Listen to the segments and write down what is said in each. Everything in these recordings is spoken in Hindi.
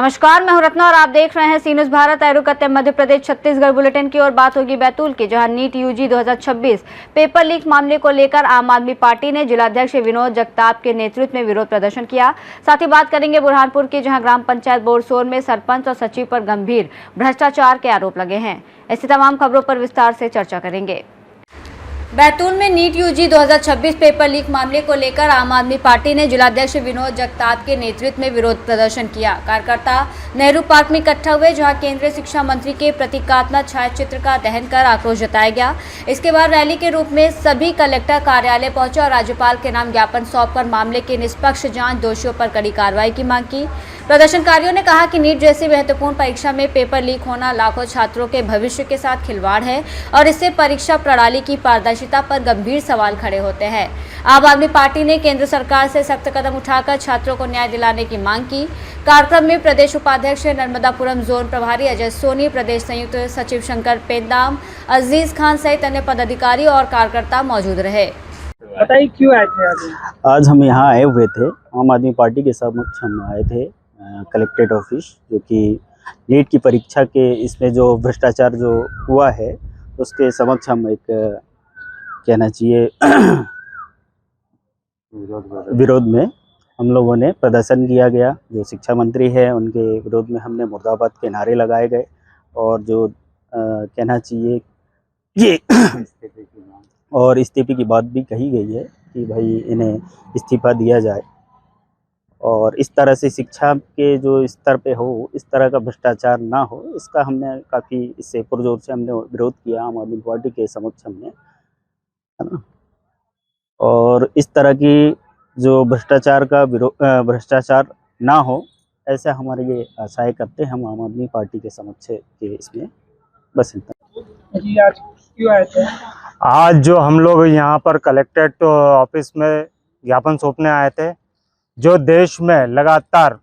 नमस्कार, मैं हूं रत्ना और आप देख रहे हैं सी न्यूज़ भारत। एरो करते मध्य प्रदेश छत्तीसगढ़ बुलेटिन की और बात होगी बैतूल की, जहां नीट यूजी 2026 पेपर लीक मामले को लेकर आम आदमी पार्टी ने जिलाध्यक्ष विनोद जगताप के नेतृत्व में विरोध प्रदर्शन किया। साथ ही बात करेंगे बुरहानपुर की, जहां ग्राम पंचायत बोरसोर में सरपंच और सचिव पर गंभीर भ्रष्टाचार के आरोप लगे हैं। ऐसी तमाम खबरों पर विस्तार से चर्चा करेंगे। बैतूल में नीट यूजी 2026 पेपर लीक मामले को लेकर आम आदमी पार्टी ने जिलाध्यक्ष विनोद जगताप के नेतृत्व में विरोध प्रदर्शन किया। कार्यकर्ता नेहरू पार्क में इकट्ठा हुए, जहां केंद्रीय शिक्षा मंत्री के प्रतीकात्मक छायाचित्र का दहन कर आक्रोश जताया गया। इसके बाद रैली के रूप में सभी कलेक्टर कार्यालय पहुंचे और राज्यपाल के नाम ज्ञापन सौंपकर मामले की निष्पक्ष जांच, दोषियों पर कड़ी कार्रवाई की मांग की। प्रदर्शनकारियों ने कहा कि नीट जैसी महत्वपूर्ण परीक्षा में पेपर लीक होना लाखों छात्रों के भविष्य के साथ खिलवाड़ है और इससे परीक्षा प्रणाली की पारदर्शिता पर गंभीर सवाल खड़े होते हैं। आम आदमी पार्टी ने केंद्र सरकार से सख्त कदम उठाकर छात्रों को न्याय दिलाने की मांग की। कार्यक्रम में प्रदेश उपाध्यक्ष नर्मदापुरम जोन प्रभारी अजय सोनी, प्रदेश संयुक्त सचिव शंकर पेंदाम, अजीज खान सहित अन्य पदाधिकारी और कार्यकर्ता मौजूद रहे। बताइए, क्यों आए थे आज हम यहाँ आए हुए थे, आम आदमी पार्टी के समक्ष हम आए थे कलेक्ट्रेट ऑफिस, जो कि नीट की परीक्षा के इसमें जो भ्रष्टाचार जो हुआ है उसके समक्ष हम एक कहना चाहिए विरोध में हम लोगों ने प्रदर्शन किया गया। जो शिक्षा मंत्री है उनके विरोध में हमने मुर्दाबाद के नारे लगाए गए और जो कहना चाहिए ये और इस्तीफे की बात भी कही गई है कि भाई इन्हें इस्तीफा दिया जाए और इस तरह से शिक्षा के जो स्तर पे हो इस तरह का भ्रष्टाचार ना हो, इसका हमने काफ़ी इससे पुरजोर से हमने विरोध किया आम आदमी पार्टी के समक्ष हमने, है ना। और इस तरह की जो भ्रष्टाचार ना हो ऐसे हमारे ये आशाएं करते हैं हम आम आदमी पार्टी के समक्ष के इसमें। बस इतना जी। आज क्यों आए थे? आज जो हम लोग यहाँ पर कलेक्ट्रेट ऑफिस में ज्ञापन सौंपने आए थे, जो देश में लगातार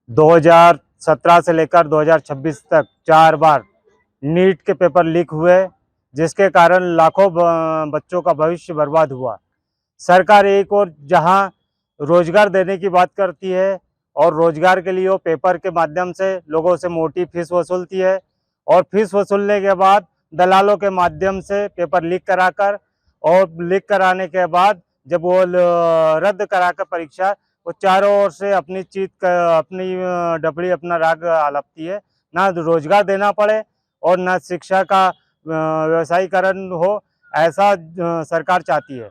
2017 से लेकर 2026 तक 4 बार नीट के पेपर लीक हुए, जिसके कारण लाखों बच्चों का भविष्य बर्बाद हुआ। सरकार एक और जहां रोजगार देने की बात करती है और रोजगार के लिए वो पेपर के माध्यम से लोगों से मोटी फीस वसूलती है और फीस वसूलने के बाद दलालों के माध्यम से पेपर लीक कराकर और लीक कराने के बाद जब वो रद्द कराकर परीक्षा, वो चारों ओर से अपनी डपड़ी अपना राग आलपती है। ना रोजगार देना पड़े और ना शिक्षा का व्यवसायीकरण हो, ऐसा सरकार चाहती है।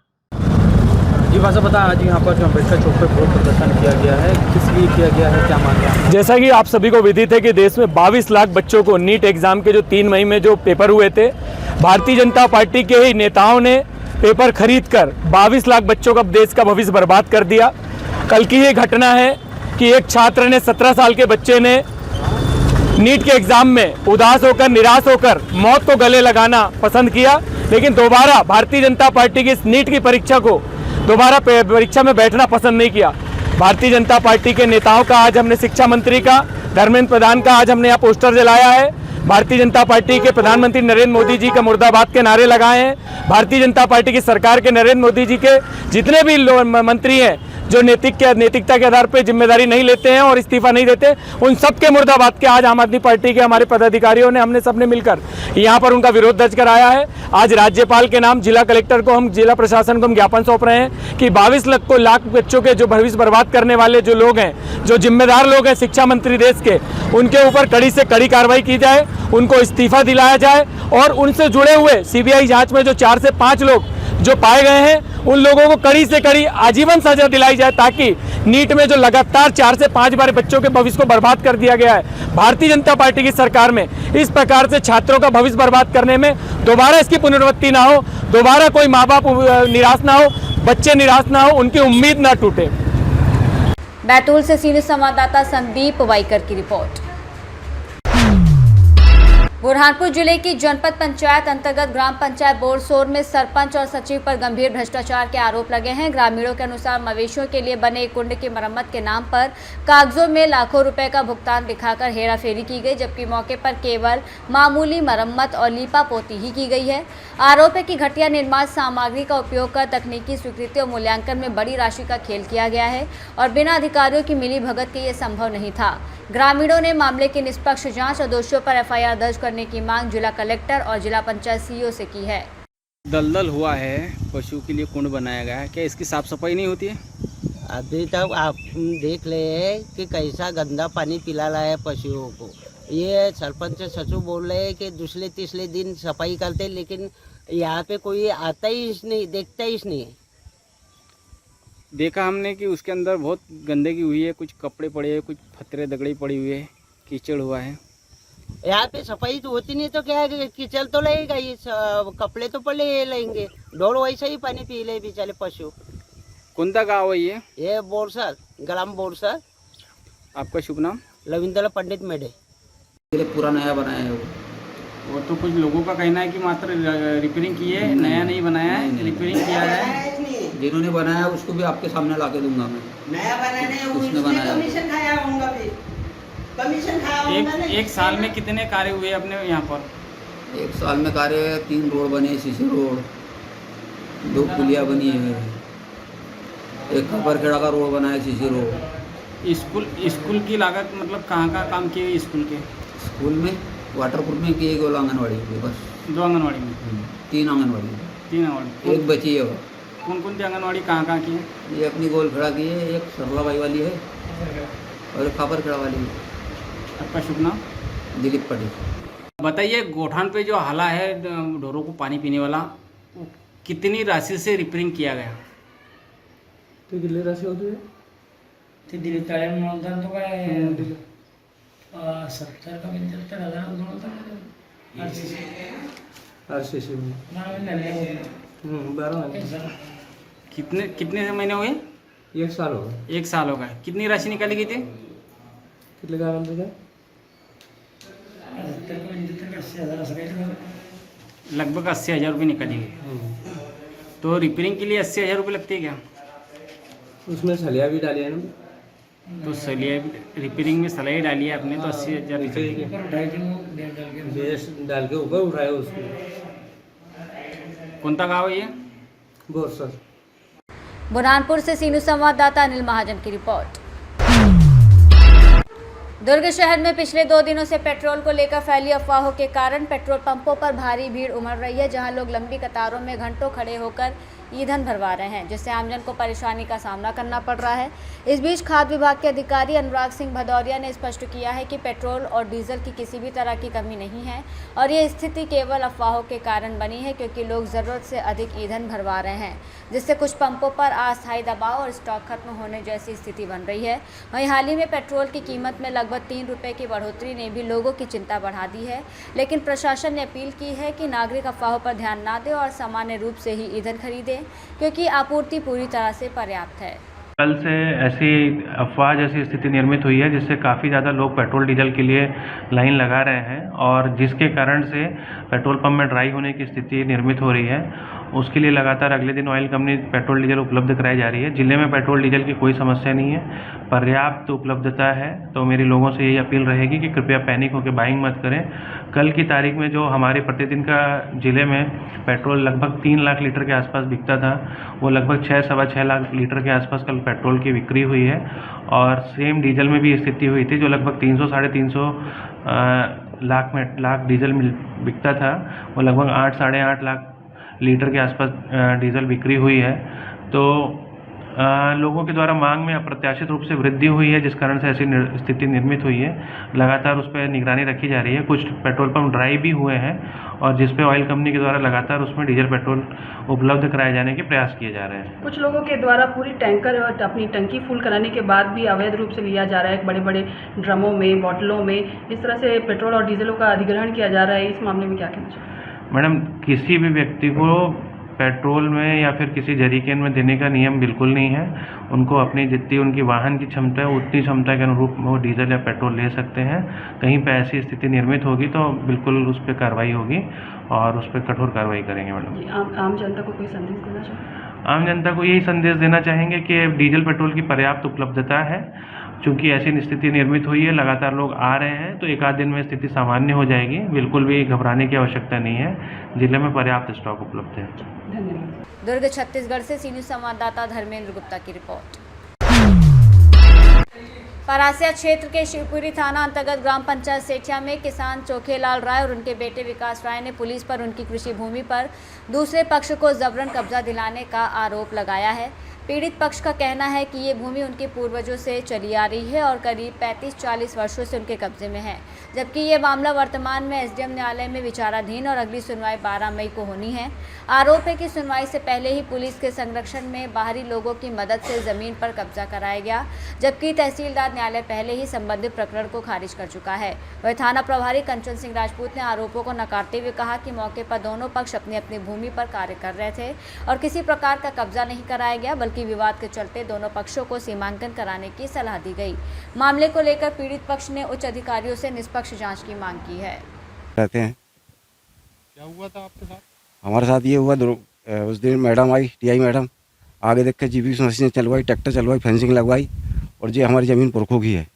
जी भाषा बता, आज यहाँ पर जो अम्बेडकर चौक पर विरोध प्रदर्शन किया गया है, किस लिए किया गया है, क्या मांग है? जैसा कि आप सभी को विदित है कि देश में 22 लाख बच्चों को नीट एग्जाम के जो 3 मई में जो पेपर हुए थे, भारतीय जनता पार्टी के ही नेताओं ने पेपर खरीद कर 22 लाख बच्चों का देश का भविष्य बर्बाद कर दिया। कल की ये घटना है कि एक छात्र ने 17 साल के बच्चे ने नीट के एग्जाम में उदास होकर, निराश होकर मौत को गले लगाना पसंद किया, लेकिन दोबारा भारतीय जनता पार्टी की इस नीट की परीक्षा को दोबारा परीक्षा में बैठना पसंद नहीं किया। भारतीय जनता पार्टी के नेताओं का आज हमने, शिक्षा मंत्री का, धर्मेंद्र प्रधान का आज हमने यहाँ पोस्टर जलाया है। भारतीय जनता पार्टी के प्रधानमंत्री नरेंद्र मोदी जी का मुर्दाबाद के नारे लगाए हैं। भारतीय जनता पार्टी की सरकार के नरेंद्र मोदी जी के जितने भी मंत्री हैं जो नैतिकता के आधार पर जिम्मेदारी नहीं लेते हैं और इस्तीफा नहीं देते, उन सब के मुर्दाबाद के आज आम आदमी पार्टी के हमारे पदाधिकारियों ने, हमने सबने मिलकर यहाँ पर उनका विरोध दर्ज कराया है। आज राज्यपाल के नाम जिला कलेक्टर को, हम जिला प्रशासन को हम ज्ञापन सौंप रहे हैं कि 22 लाख बच्चों के जो भविष्य बर्बाद करने वाले जो लोग हैं, जो जिम्मेदार लोग हैं शिक्षा मंत्री देश के, उनके ऊपर कड़ी से कड़ी कार्रवाई की जाए, उनको इस्तीफा दिलाया जाए और उनसे जुड़े हुए सीबीआई जाँच में जो 4 से 5 लोग जो पाए गए हैं उन लोगों को कड़ी से कड़ी आजीवन सजा दिलाई जाए, ताकि नीट में जो लगातार 4 से 5 बार बच्चों के भविष्य को बर्बाद कर दिया गया है भारतीय जनता पार्टी की सरकार में, इस प्रकार से छात्रों का भविष्य बर्बाद करने में दोबारा इसकी पुनरावृत्ति ना हो, दोबारा कोई माँ बाप निराश ना हो, बच्चे निराश ना हो, उनकी उम्मीद ना टूटे। बैतूल से सीनियर संवाददाता संदीप वाइकर की रिपोर्ट। बुरहानपुर जिले की जनपद पंचायत अंतर्गत ग्राम पंचायत बोरसोर में सरपंच और सचिव पर गंभीर भ्रष्टाचार के आरोप लगे हैं। ग्रामीणों के अनुसार मवेशियों के लिए बने एक कुंड की मरम्मत के नाम पर कागजों में लाखों रुपए का भुगतान दिखाकर हेराफेरी की गई, जबकि मौके पर केवल मामूली मरम्मत और लीपा पोती ही की गई है। आरोप है कि घटिया निर्माण सामग्री का उपयोग कर तकनीकी स्वीकृति और मूल्यांकन में बड़ी राशि का खेल किया गया है और बिना अधिकारियों की मिली भगत के ये संभव नहीं था। ग्रामीणों ने मामले की निष्पक्ष जांच और दोषियों पर एफआईआर दर्ज करने की मांग जिला कलेक्टर और जिला पंचायत सीईओ से की है। दलदल हुआ है, पशु के लिए कुंड बनाया गया है, क्या इसकी साफ सफाई नहीं होती है? अभी तक आप देख ले कि कैसा गंदा पानी पिला रहा है पशुओं को। ये सरपंच सचिव बोल रहे हैं कि दूसरे तीसरे दिन सफाई करते, लेकिन यहाँ पे कोई आता ही नहीं, देखता ही नहीं। देखा हमने कि उसके अंदर बहुत गंदगी हुई है, कुछ कपड़े पड़े हैं, कुछ फतरे दगड़े पड़ी हुई है, कीचड़ हुआ है। यहाँ पे सफाई तो होती नहीं तो क्या है, कीचड़ तो लगेगा, ये कपड़े तो पड़े लेंगे, डोल वैसे ही पानी पी ले बेचारे पशु। कौन सा गाँव है ये बोरसर, ग्राम बोरसर। आपका शुभ नाम? रविंद्र पंडित मेढे। पूरा नया बनाया है वो तो कुछ लोगों का कहना है कि मात्र रिपेयरिंग की है, नया नहीं बनाया है, रिपेयरिंग किया है। जिन्होंने बनाया उसको भी आपके सामने ला के दूंगा मैं। नया बनाने उसने बनाया। कमीशन खाया होगा भी, कमीशन खाया होगा ना। एक साल में कितने कार्य हुए अपने यहाँ पर? एक साल में कार्य 3 रोड बने, सीसी रोड, 2 पुलिया बनी है, एक खपरखेड़ा का रोड बना है, सीसी रोड। स्कूल की लागत मतलब कहाँ का काम किए हुए स्कूल के? स्कूल में वाटरप्रूफ में की, 1 आंगनवाड़ी में, बस 2 आंगनवाड़ी में, 3 आंगनवाड़ी, 3 आंगनवाड़ी। एक बची है। कौन कौन सी आंगनवाड़ी कहाँ की है? ये अपनी गोलखेड़ा की है, एक सरलाबाई वाली है और एक खपरखेड़ा वाली है। आपका शुभ नाम? दिलीप पटेल। बताइए, गोठान पे जो हाला है ढोरों को पानी पीने वाला, वो कितनी राशि से रिपेयरिंग किया गया? ते किती राशी होती है? ते दिले तळ्या म्हणून तो काय 70 का 75,000 म्हणून आरसीसी में नाही 12 महीने, कितने महीने हुए? 1 साल हो गया। 1 साल होगा। कितनी राशि निकाली गई थी? कितने काय म्हणते काय? 80,000 असं काही लगभग 80,000 रुपये निकाली गई। तो रिपेयरिंग के लिए 80,000 रुपये लगते हैं क्या? उसमें सलिया भी डाली है ना, तो सलिया रिपेयरिंग में सलाई डाली है आपने, तो 80,000 निकलेगी। बेस डाल के ऊपर उठाया उसको। कौन सा गाँव है ये? बोरसर। बुरहानपुर से सीनू संवाददाता अनिल महाजन की रिपोर्ट। दुर्ग शहर में पिछले 2 दिनों से पेट्रोल को लेकर फैली अफवाहों के कारण पेट्रोल पंपों पर भारी भीड़ उमड़ रही है, जहां लोग लंबी कतारों में घंटों खड़े होकर ईंधन भरवा रहे हैं, जिससे आमजन को परेशानी का सामना करना पड़ रहा है। इस बीच खाद्य विभाग के अधिकारी अनुराग सिंह भदौरिया ने स्पष्ट किया है कि पेट्रोल और डीजल की किसी भी तरह की कमी नहीं है और ये स्थिति केवल अफवाहों के कारण बनी है, क्योंकि लोग ज़रूरत से अधिक ईंधन भरवा रहे हैं, जिससे कुछ पंपों पर अस्थायी दबाव और स्टॉक खत्म होने जैसी स्थिति बन रही है। वहीं हाल ही में पेट्रोल की कीमत में लगभग 3 रुपये की बढ़ोतरी ने भी लोगों की चिंता बढ़ा दी है, लेकिन प्रशासन ने अपील की है कि नागरिक अफवाहों पर ध्यान न दें और सामान्य रूप से ही ईंधन खरीदें, क्योंकि आपूर्ति पूरी तरह से पर्याप्त है। कल से ऐसी अफवाह जैसी स्थिति निर्मित हुई है, जिससे काफ़ी ज़्यादा लोग पेट्रोल डीजल के लिए लाइन लगा रहे हैं और जिसके कारण से पेट्रोल पंप में ड्राई होने की स्थिति निर्मित हो रही है। उसके लिए लगातार अगले दिन ऑयल कंपनी पेट्रोल डीजल उपलब्ध कराई जा रही है। जिले में पेट्रोल डीजल की कोई समस्या नहीं है, पर्याप्त उपलब्धता है। तो मेरी लोगों से यही अपील रहेगी कि कृपया पैनिक होकर बाइंग मत करें। कल की तारीख में जो हमारे प्रतिदिन का ज़िले में पेट्रोल लगभग 3 लाख लीटर के आसपास बिकता था, वो लगभग 6-6.25 लाख लीटर के आसपास कल पेट्रोल की बिक्री हुई है। और सेम डीजल में भी स्थिति हुई थी, जो लगभग 300-350 लाख डीजल बिकता था, वो लगभग 8-8.5 लाख लीटर के आसपास डीजल बिक्री हुई है। तो लोगों के द्वारा मांग में अप्रत्याशित रूप से वृद्धि हुई है, जिस कारण से ऐसी स्थिति निर्मित हुई है। लगातार उस पर निगरानी रखी जा रही है। कुछ पेट्रोल पंप ड्राई भी हुए हैं और जिस पे ऑयल कंपनी के द्वारा लगातार उसमें डीजल पेट्रोल उपलब्ध कराए जाने के प्रयास किए जा रहे हैं। कुछ लोगों के द्वारा पूरी टैंकर और अपनी टंकी फुल कराने के बाद भी अवैध रूप से लिया जा रहा है, बड़े बड़े ड्रमों में, बॉटलों में, इस तरह से पेट्रोल और डीजलों का अधिग्रहण किया जा रहा है। इस मामले में क्या कहना चाहिए? मैडम, किसी भी व्यक्ति को पेट्रोल में या फिर किसी जरीकेन में देने का नियम बिल्कुल नहीं है। उनको अपनी जितनी उनकी वाहन की क्षमता है उतनी क्षमता के अनुरूप वो डीजल या पेट्रोल ले सकते हैं। कहीं पे ऐसी स्थिति निर्मित होगी तो बिल्कुल उस पर कार्रवाई होगी और उस पर कठोर कार्रवाई करेंगे। मैडम, आम जनता को कोई संदेश देना चाहिए? आम जनता को यही संदेश देना चाहेंगे कि डीजल पेट्रोल की पर्याप्त उपलब्धता है। चूँकि ऐसी स्थिति निर्मित हुई है, लगातार लोग आ रहे हैं, तो 1 आध दिन में स्थिति सामान्य हो जाएगी। बिल्कुल भी घबराने की आवश्यकता नहीं है। जिले में पर्याप्त स्टॉक उपलब्ध है। धन्यवाद। दुर्ग छत्तीसगढ़ से सीनियर संवाददाता धर्मेंद्र गुप्ता की रिपोर्ट। परासिया क्षेत्र के शिवपुरी थाना अंतर्गत ग्राम पंचायत सेठिया में किसान चोखेलाल राय और उनके बेटे विकास राय ने पुलिस पर उनकी कृषि भूमि पर दूसरे पक्ष को जबरन कब्जा दिलाने का आरोप लगाया है। पीड़ित पक्ष का कहना है कि ये भूमि उनके पूर्वजों से चली आ रही है और करीब 35-40 वर्षों से उनके कब्जे में है, जबकि ये मामला वर्तमान में एसडीएम न्यायालय में विचाराधीन और अगली सुनवाई 12 मई को होनी है। आरोप है कि सुनवाई से पहले ही पुलिस के संरक्षण में बाहरी लोगों की मदद से जमीन पर कब्जा कराया गया, जबकि तहसीलदार न्यायालय पहले ही संबंधित प्रकरण को खारिज कर चुका है। वह थाना प्रभारी कंचन सिंह राजपूत ने आरोपों को नकारते हुए कहा कि मौके पर दोनों पक्ष अपनी अपनी भूमि पर कार्य कर रहे थे और किसी प्रकार का कब्जा नहीं कराया गया, बल्कि विवाद के चलते दोनों पक्षों को सीमांकन कराने की सलाह दी गई। मामले को लेकर पीड़ित पक्ष ने उच्च अधिकारियों से निष्पक्ष जांच की मांग की है। रहते हैं। क्या हुआ था आपके साथ? हमारे साथ ये हुआ उस दिन मैडम आई, टीआई मैडम, आगे देख के जीपीएस मशीन चलवाई, ट्रैक्टर चलवाई, फेंसिंग लगवाई और ये हमारी ज़मीन पुरखों की है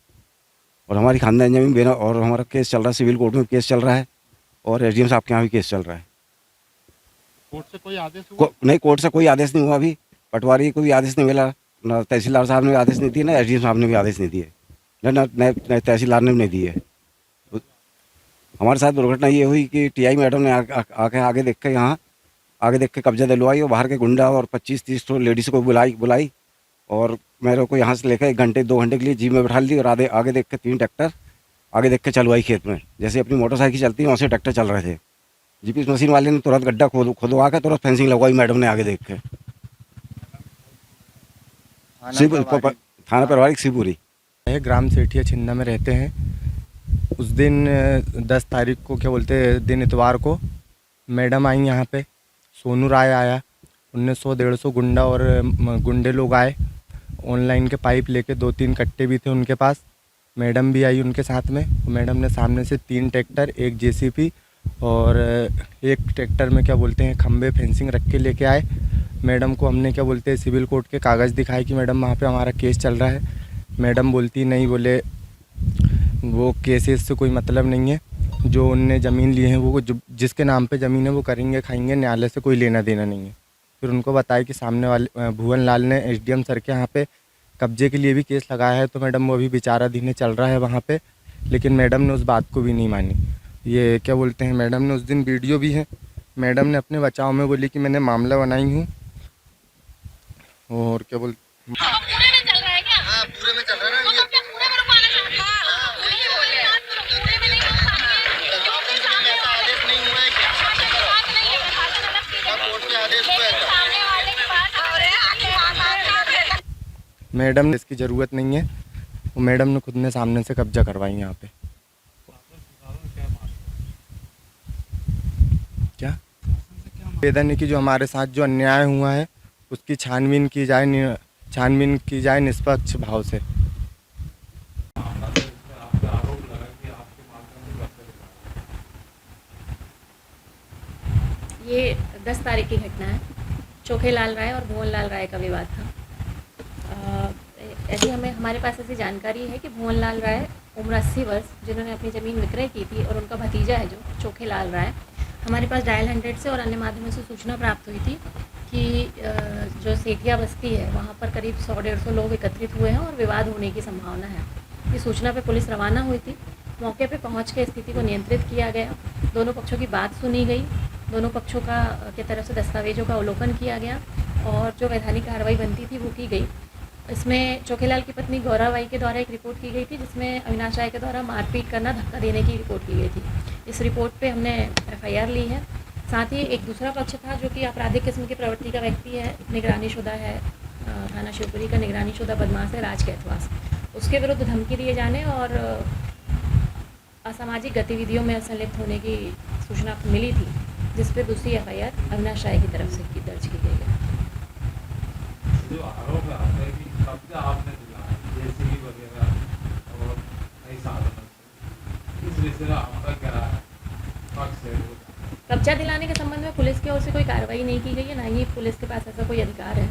और हमारी खानदान ज़मीन बेना, और हमारा केस चल रहा है, सिविल कोर्ट में केस चल रहा है और एसडीएम साहब के यहाँ भी केस चल रहा है। कोर्ट से कोई आदेश हुआ? नहीं, कोर्ट से कोई आदेश नहीं हुआ। अभी पटवारी को भी आदेश नहीं मिला, ना तहसीलदार साहब ने भी आदेश नहीं दिए, ना एसडीएम साहब ने भी आदेश नहीं दिए, ना तहसीलदार ने भी नहीं दिए। हमारे साथ दुर्घटना ये हुई कि टीआई मैडम ने आके आगे देख के यहाँ आगे देख के कब्जा दिलवाई और बाहर के गुंडा और 25-30 तो लेडीज़ को बुलाई और मेरे को यहाँ से लेकर 1 घंटे 2 घंटे के लिए जीप में बैठा ली और आगे देख के 3 ट्रैक्टर आगे देख के चलवाई खेत में, जैसे अपनी मोटरसाइकिल चलती है वैसे ट्रैक्टर चल रहे थे। जीपीएस मशीन वाले ने तुरंत गड्ढा खोदवा के तुरंत फेंसिंग लगवाई मैडम ने आगे देख के। थाना प्रभारी शिवपुरी ग्राम सेठिया छिन्ना में रहते हैं। उस दिन 10 तारीख को क्या बोलते हैं, दिन इतवार को मैडम आई यहाँ पे, सोनू राय आया, 100-150 गुंडा और गुंडे लोग आए, ऑनलाइन के पाइप लेके 2-3 कट्टे भी थे उनके पास। मैडम भी आई उनके साथ में। मैडम ने सामने से 3 ट्रैक्टर, 1 जेसीबी और 1 ट्रैक्टर में क्या बोलते हैं खंबे फेंसिंग रख के लेके आए। मैडम को हमने क्या बोलते हैं सिविल कोर्ट के कागज़ दिखाए कि मैडम वहाँ पे हमारा केस चल रहा है। मैडम बोलती नहीं, बोले वो केसेस से कोई मतलब नहीं है, जो उनने ज़मीन ली है वो जिसके नाम पे ज़मीन है वो करेंगे खाएंगे, न्यायालय से कोई लेना देना नहीं है। फिर उनको बताया कि सामने वाले भुवन लाल ने एसडीएम सर के यहाँ पे कब्जे के लिए भी केस लगाया है, तो मैडम वो अभी विचाराधीन चल रहा है वहाँ पे, लेकिन मैडम ने उस बात को भी नहीं मानी। ये क्या बोलते हैं, मैडम ने उस दिन वीडियो भी है, मैडम ने अपने बचाव में बोली कि मैंने मामला बनाई हूँ और क्या बोल मैडम इसकी ज़रूरत नहीं है, वो मैडम ने खुद ने सामने से कब्जा करवाई यहाँ पे। क्या निवेदन है कि जो हमारे साथ जो अन्याय हुआ है उसकी छानबीन की जाए निष्पक्ष भाव से। ये 10 तारीख की घटना है। चोखेलाल राय और भुवन लाल राय का विवाद था। ऐसी हमारे पास ऐसी जानकारी है कि भुवन लाल राय उम्र 80 वर्ष, जिन्होंने अपनी ज़मीन विक्रय की थी, और उनका भतीजा है जो चोखेलाल राय, हमारे पास डायल 100 से और अन्य माध्यमों से सूचना प्राप्त हुई थी कि जो सेठिया बस्ती है वहाँ पर करीब 100-150 लोग एकत्रित हुए हैं और विवाद होने की संभावना है। इस सूचना पे पुलिस रवाना हुई थी। मौके पे पहुँच के स्थिति को नियंत्रित किया गया, दोनों पक्षों की बात सुनी गई, दोनों पक्षों की तरफ से दस्तावेजों का अवलोकन किया गया और जो वैधानिक कार्रवाई बनती थी वो की गई। इसमें चोखेलाल की पत्नी गौरव बाई के द्वारा एक रिपोर्ट की गई थी, जिसमें अविनाश राय के द्वारा मारपीट करना, धक्का देने की रिपोर्ट की गई थी। इस रिपोर्ट पे हमने एफआईआर ली है। साथ ही एक दूसरा पक्ष था जो कि आपराधिक किस्म की प्रवृत्ति का व्यक्ति है, निगरानीशुदा है, थाना शिवपुरी का निगरानीशुदा बदमाश है राज कैथवास। उसके विरुद्ध धमकी दिए जाने और असामाजिक गतिविधियों में संलिप्त होने की सूचना मिली थी, जिस पर दूसरी एफआईआर अविनाश राय की तरफ से दर्ज की गई है। जो आरोप लगाते हैं कि कब्जा आपने दिला है जेसीबी वगैरह और कई साधनों से, इस विषय आपका क्या पक्ष है? कब्जा दिलाने के संबंध में पुलिस की ओर से कोई कार्रवाई नहीं की गई है, ना ही पुलिस के पास ऐसा कोई अधिकार है।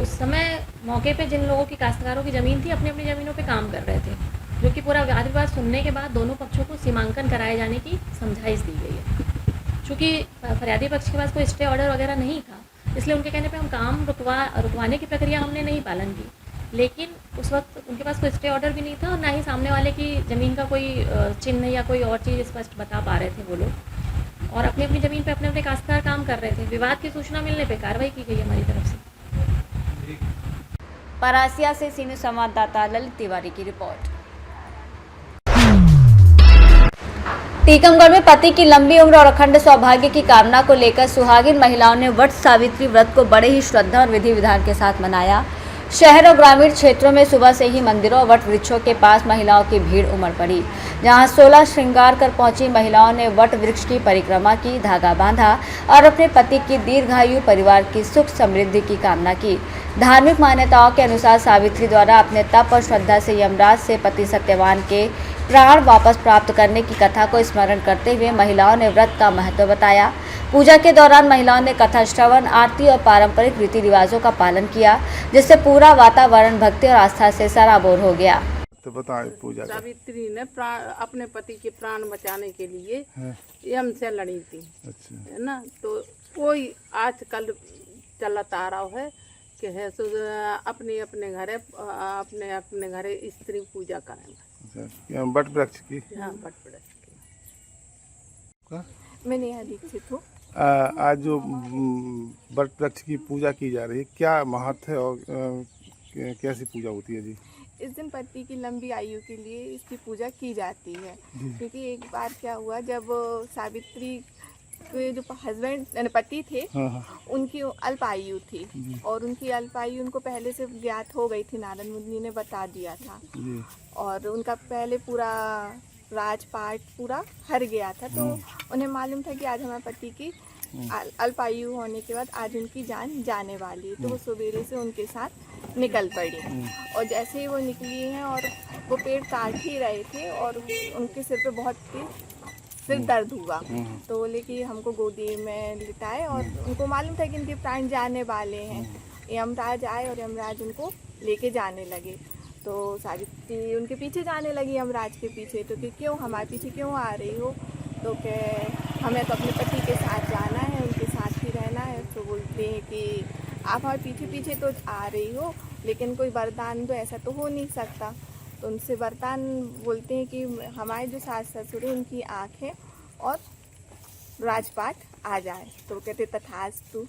उस समय मौके पे जिन लोगों की काश्तकारों की ज़मीन थी, अपनी अपनी ज़मीनों पे काम कर रहे थे, जो कि पूरा वाद विवाद सुनने के बाद दोनों पक्षों को सीमांकन कराए जाने की समझाइश दी गई है। चूँकि फरियादी पक्ष के पास कोई स्टे ऑर्डर वगैरह नहीं था, इसलिए उनके कहने पे हम काम रुकवाने की प्रक्रिया हमने नहीं पालन की। लेकिन उस वक्त उनके पास कोई स्टे ऑर्डर भी नहीं था और ना ही सामने वाले की ज़मीन का कोई चिन्ह या कोई और चीज़ स्पष्ट बता पा रहे थे वो लोग, और अपनी अपनी ज़मीन पे अपने अपने काश्तकार काम कर रहे थे। विवाद की सूचना मिलने पे कार्रवाई की गई हमारी तरफ से। परासिया से सी न्यूज़ संवाददाता ललित तिवारी की रिपोर्ट। टीकमगढ़ में पति की लंबी उम्र और अखंड सौभाग्य की कामना को लेकर सुहागिन महिलाओं ने वट सावित्री व्रत को बड़े ही श्रद्धा और विधि विधान के साथ मनाया। शहर और ग्रामीण क्षेत्रों में सुबह से ही मंदिरों और वट वृक्षों के पास महिलाओं की भीड़ उमड़ पड़ी, जहां 16 श्रृंगार कर पहुंची महिलाओं ने वट वृक्ष की परिक्रमा की, धागा बांधा और अपने पति की दीर्घायु, परिवार की सुख समृद्धि की कामना की। धार्मिक मान्यताओं के अनुसार सावित्री द्वारा अपने तप और श्रद्धा से यमराज से पति सत्यवान के प्राण वापस प्राप्त करने की कथा को स्मरण करते हुए महिलाओं ने व्रत का महत्व बताया। पूजा के दौरान महिलाओं ने कथा श्रवण, आरती और पारंपरिक रीति रिवाजों का पालन किया, जिससे पूरा वातावरण भक्ति और आस्था से सराबोर हो गया। तो बताएं पूजा सावित्री ने अपने पति के प्राण बचाने के लिए यम से लड़ी थी। अच्छा। है ना, तो कोई आजकल चलता आ रहा है कि है सो अपने अपने घरे स्त्री पूजा करें। बट वृक्ष की। हाँ, बट वृक्ष की। मैं नेहा दीक्षित हूँ। आज जो बट वृक्ष की पूजा की जा रही है, क्या महत्व है और कैसी पूजा होती है जी? इस दिन पति की लंबी आयु के लिए इसकी पूजा की जाती है, क्योंकि एक बार क्या हुआ, जब सावित्री के जो हस्बैंड पति थे, उनकी अल्प आयु थी और उनकी अल्प आयु उनको पहले से ज्ञात हो गई थी, नारद मुनि ने बता दिया था और उनका पहले पूरा राजपाट पूरा हर गया था। तो उन्हें मालूम था कि आज हमारे पति की अल्प आयु होने के बाद आज उनकी जान जाने वाली है। तो वो सवेरे से उनके साथ निकल पड़ी और जैसे ही वो निकली हैं और वो पेड़ काट ही रहे थे और उनके सिर पे बहुत सिर दर्द हुआ, तो बोले कि हमको गोदी में लिटाए और उनको मालूम था कि इनके प्राण जाने वाले हैं। यमराज आए और यमराज उनको लेके जाने लगे। तो सावित्री उनके पीछे जाने लगी, यमराज के पीछे। तो कि क्यों हमारे पीछे क्यों आ रही हो? तो कह हमें तो अपने पति के साथ जाना है, उनके साथ ही रहना है। तो बोलते हैं कि आप हमारे पीछे पीछे तो आ रही हो, लेकिन कोई वरदान तो ऐसा तो हो नहीं सकता। तो उनसे वरदान बोलते हैं कि हमारे जो सास ससुर है उनकी आँखें और राजपाट आ जाए। तो वो कहते तथास्तु।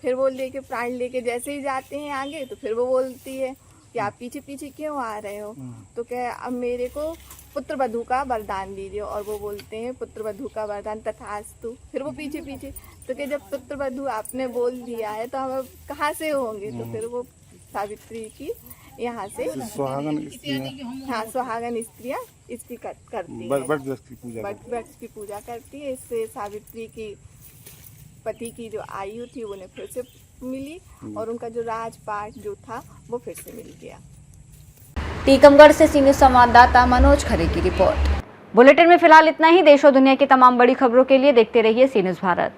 फिर वो लेके प्राण लेके जैसे ही जाते हैं आगे, तो फिर वो बोलती है कि आप पीछे पीछे क्यों आ रहे हो? तो क्या अब मेरे को पुत्र वधू का वरदान दीजिए। और वो बोलते हैं पुत्र वधू का वरदान तथास्तु। फिर वो पीछे पीछे, तो क्या जब पुत्र वधू आपने बोल दिया है तो हम कहाँ से होंगे? तो फिर वो सावित्री की यहाँ से सुहागन स्त्रियाँ इसकी करती है, बट वृक्ष की पूजा करती है। इससे सावित्री की पति की जो आयु थी उन्हें फिर से मिली और उनका जो राजपाट जो था वो फिर से मिल गया। टीकमगढ़ से सी न्यूज़ संवाददाता मनोज खरे की रिपोर्ट। बुलेटिन में फिलहाल इतना ही। देश और दुनिया की तमाम बड़ी खबरों के लिए देखते रहिए सी न्यूज़ भारत।